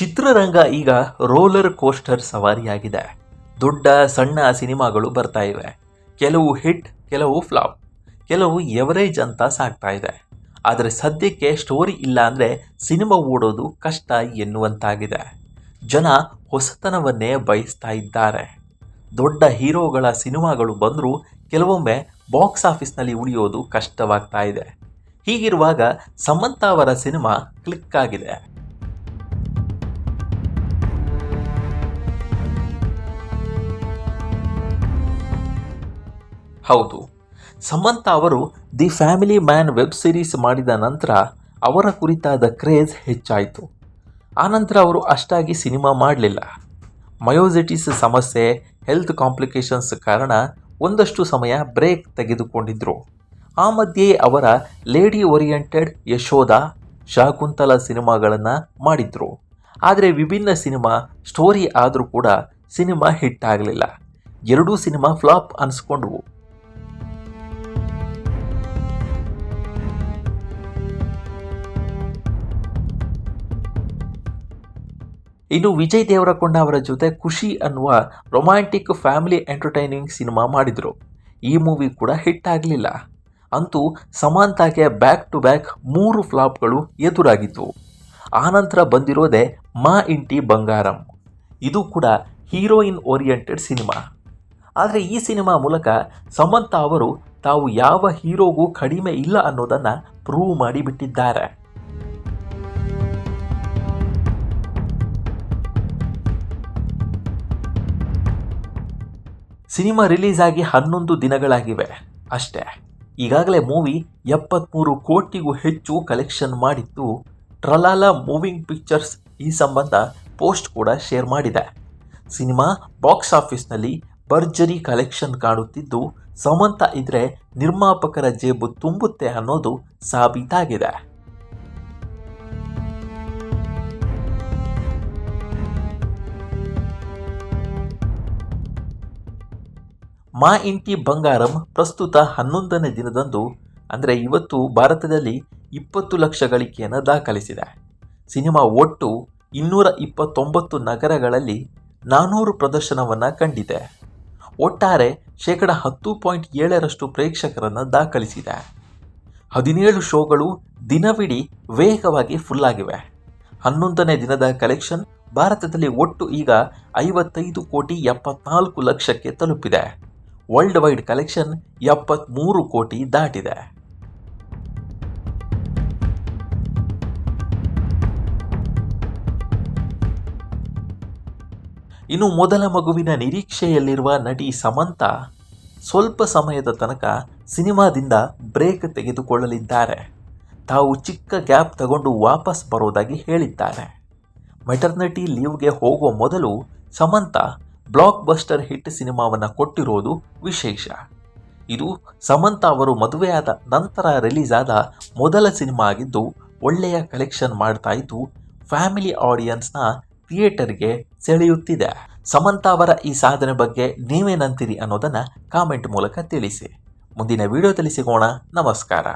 ಚಿತ್ರರಂಗ ಈಗ roller coaster ಸವಾರಿಯಾಗಿದೆ. ದೊಡ್ಡ ಸಣ್ಣ ಸಿನಿಮಾಗಳು ಬರ್ತಾ ಇವೆ. ಕೆಲವು ಹಿಟ್, ಕೆಲವು ಫ್ಲಾಪ್, ಕೆಲವು ಎವರೇಜ್ ಅಂತ ಸಾಗ್ತಾ ಇದೆ. ಆದರೆ ಸದ್ಯಕ್ಕೆ ಸ್ಟೋರಿ ಇಲ್ಲ ಅಂದರೆ ಸಿನಿಮಾ ಓಡೋದು ಕಷ್ಟ ಎನ್ನುವಂತಾಗಿದೆ. ಜನ ಹೊಸತನವನ್ನೇ ಬಯಸ್ತಾ ಇದ್ದಾರೆ. ದೊಡ್ಡ ಹೀರೋಗಳ ಸಿನಿಮಾಗಳು ಬಂದರೂ ಕೆಲವೊಮ್ಮೆ ಬಾಕ್ಸ್ ಆಫೀಸ್ನಲ್ಲಿ ಉಳಿಯೋದು ಕಷ್ಟವಾಗ್ತಾ ಇದೆ. ಹೀಗಿರುವಾಗ ಸಮಂತಾ ಅವರ ಸಿನಿಮಾ ಕ್ಲಿಕ್ ಆಗಿದೆ. ಹೌದು, ಸಮಂತಾ ಅವರು the family man web series ಮಾಡಿದ ನಂತರ ಅವರ ಕುರಿತಾದ ಕ್ರೇಜ್ ಹೆಚ್ಚಾಯಿತು. ಆನಂತರ ಅವರು ಅಷ್ಟಾಗಿ ಸಿನಿಮಾ ಮಾಡಲಿಲ್ಲ. ಮಯೋಸಿಟಿಸ್ ಸಮಸ್ಯೆ, ಹೆಲ್ತ್ ಕಾಂಪ್ಲಿಕೇಶನ್ಸ್ ಕಾರಣ ಒಂದಷ್ಟು ಸಮಯ ಬ್ರೇಕ್ ತೆಗೆದುಕೊಂಡಿದ್ದರು. ಆ ಮಧ್ಯೆ ಅವರ ಲೇಡಿ ಓರಿಯೆಂಟೆಡ್, ಯಶೋಧ, ಶಾಕುಂತಲ ಸಿನಿಮಾಗಳನ್ನು ಮಾಡಿದ್ರು. ಆದರೆ ವಿಭಿನ್ನ ಸಿನಿಮಾ ಸ್ಟೋರಿ ಆದರೂ ಕೂಡ ಸಿನಿಮಾ ಹಿಟ್ ಆಗಲಿಲ್ಲ. ಎರಡೂ ಸಿನಿಮಾ ಫ್ಲಾಪ್ ಅನಿಸ್ಕೊಂಡ್ವು. ಇನ್ನು ವಿಜಯ್ ದೇವರಕೊಂಡ ಅವರ ಜೊತೆ ಖುಷಿ ಅನ್ನುವ ರೊಮ್ಯಾಂಟಿಕ್ ಫ್ಯಾಮಿಲಿ ಎಂಟರ್ಟೈನಿಂಗ್ ಸಿನಿಮಾ ಮಾಡಿದರು. ಈ ಮೂವಿ ಕೂಡ ಹಿಟ್ ಆಗಲಿಲ್ಲ. ಅಂತೂ ಸಮಂತಾಗೆ ಬ್ಯಾಕ್ ಟು ಬ್ಯಾಕ್ 3 ಫ್ಲಾಪ್ಗಳು ಎದುರಾಗಿತ್ತು. ಆನಂತರ ಬಂದಿರೋದೇ ಮಾ ಇಂಟಿ ಬಂಗಾರಂ. ಇದು ಕೂಡ ಹೀರೋಯಿನ್ ಓರಿಯೆಂಟೆಡ್ ಸಿನಿಮಾ. ಆದರೆ ಈ ಸಿನಿಮಾ ಮೂಲಕ ಸಮಂತಾ ಅವರು ತಾವು ಯಾವ ಹೀರೋಗೂ ಕಡಿಮೆ ಇಲ್ಲ ಅನ್ನೋದನ್ನು ಪ್ರೂವ್ ಮಾಡಿಬಿಟ್ಟಿದ್ದಾರೆ. ಸಿನಿಮಾ ರಿಲೀಸ್ ಆಗಿ 11 ದಿನಗಳಾಗಿವೆ ಅಷ್ಟೇ. ಈಗಾಗಲೇ ಮೂವಿ 73 ಕೋಟಿಗೂ ಹೆಚ್ಚು ಕಲೆಕ್ಷನ್ ಮಾಡಿದ್ದು. ಟ್ರಲಾಲಾ ಮೂವಿಂಗ್ ಪಿಕ್ಚರ್ಸ್ ಈ ಸಂಬಂಧ ಪೋಸ್ಟ್ ಕೂಡ ಶೇರ್ ಮಾಡಿದೆ. ಸಿನಿಮಾ ಬಾಕ್ಸ್ ಆಫೀಸ್ನಲ್ಲಿ ಭರ್ಜರಿ ಕಲೆಕ್ಷನ್ ಕಾಣುತ್ತಿದ್ದು, ಸಮಂತಾ ಇದ್ರೆ ನಿರ್ಮಾಪಕರ ಜೇಬು ತುಂಬುತ್ತೆ ಅನ್ನೋದು ಸಾಬೀತಾಗಿದೆ. ಮಾ ಇಂಟಿ ಬಂಗಾರಂ ಪ್ರಸ್ತುತ 11ನೇ ದಿನದಂದು ಅಂದರೆ ಇವತ್ತು ಭಾರತದಲ್ಲಿ 20 ಲಕ್ಷ ಗಳಿಕೆಯನ್ನು ದಾಖಲಿಸಿದೆ. ಸಿನಿಮಾ ಒಟ್ಟು 229 ನಗರಗಳಲ್ಲಿ 400 ಪ್ರದರ್ಶನವನ್ನು ಕಂಡಿದೆ. ಒಟ್ಟಾರೆ 10.7% ಪ್ರೇಕ್ಷಕರನ್ನು ದಾಖಲಿಸಿದೆ. 17 ಶೋಗಳು ದಿನವಿಡೀ ವೇಗವಾಗಿ ಫುಲ್ ಆಗಿವೆ. 11ನೇ ದಿನದ ಕಲೆಕ್ಷನ್ ಭಾರತದಲ್ಲಿ ಒಟ್ಟು ಈಗ 55.74 ಲಕ್ಷಕ್ಕೆ ತಲುಪಿದೆ. ವರ್ಲ್ಡ್ ವೈಡ್ ಕಲೆಕ್ಷನ್ 73 ಕೋಟಿ ದಾಟಿದೆ. ಇನ್ನು ಮೊದಲ ಮಗುವಿನ ನಿರೀಕ್ಷೆಯಲ್ಲಿರುವ ನಟಿ ಸಮಂತಾ ಸ್ವಲ್ಪ ಸಮಯದ ತನಕ ಸಿನಿಮಾದಿಂದ ಬ್ರೇಕ್ ತೆಗೆದುಕೊಳ್ಳಲಿದ್ದಾರೆ. ತಾವು ಚಿಕ್ಕ ಗ್ಯಾಪ್ ತಗೊಂಡು ವಾಪಸ್ ಬರೋದಾಗಿ ಹೇಳಿದ್ದಾರೆ. ಮೆಟರ್ನಿಟಿ ಲೀವ್ಗೆ ಹೋಗುವ ಮೊದಲು ಸಮಂತಾ ಬ್ಲಾಕ್ ಬಸ್ಟರ್ ಹಿಟ್ ಸಿನಿಮಾವನ್ನು ಕೊಟ್ಟಿರೋದು ವಿಶೇಷ. ಇದು ಸಮಂತಾ ಅವರು ಮದುವೆಯಾದ ನಂತರ ರಿಲೀಸ್ ಆದ ಮೊದಲ ಸಿನಿಮಾ ಆಗಿದ್ದು ಒಳ್ಳೆಯ ಕಲೆಕ್ಷನ್ ಮಾಡ್ತಾ ಇದ್ದು ಫ್ಯಾಮಿಲಿ ಆಡಿಯನ್ಸ್ನ ಥಿಯೇಟರ್ಗೆ ಸೆಳೆಯುತ್ತಿದೆ. ಸಮಂತಾ ಅವರ ಈ ಸಾಧನೆ ಬಗ್ಗೆ ನೀವೇನಂತೀರಿ ಅನ್ನೋದನ್ನು ಕಾಮೆಂಟ್ ಮೂಲಕ ತಿಳಿಸಿ. ಮುಂದಿನ ವಿಡಿಯೋದಲ್ಲಿ ಸಿಗೋಣ. ನಮಸ್ಕಾರ.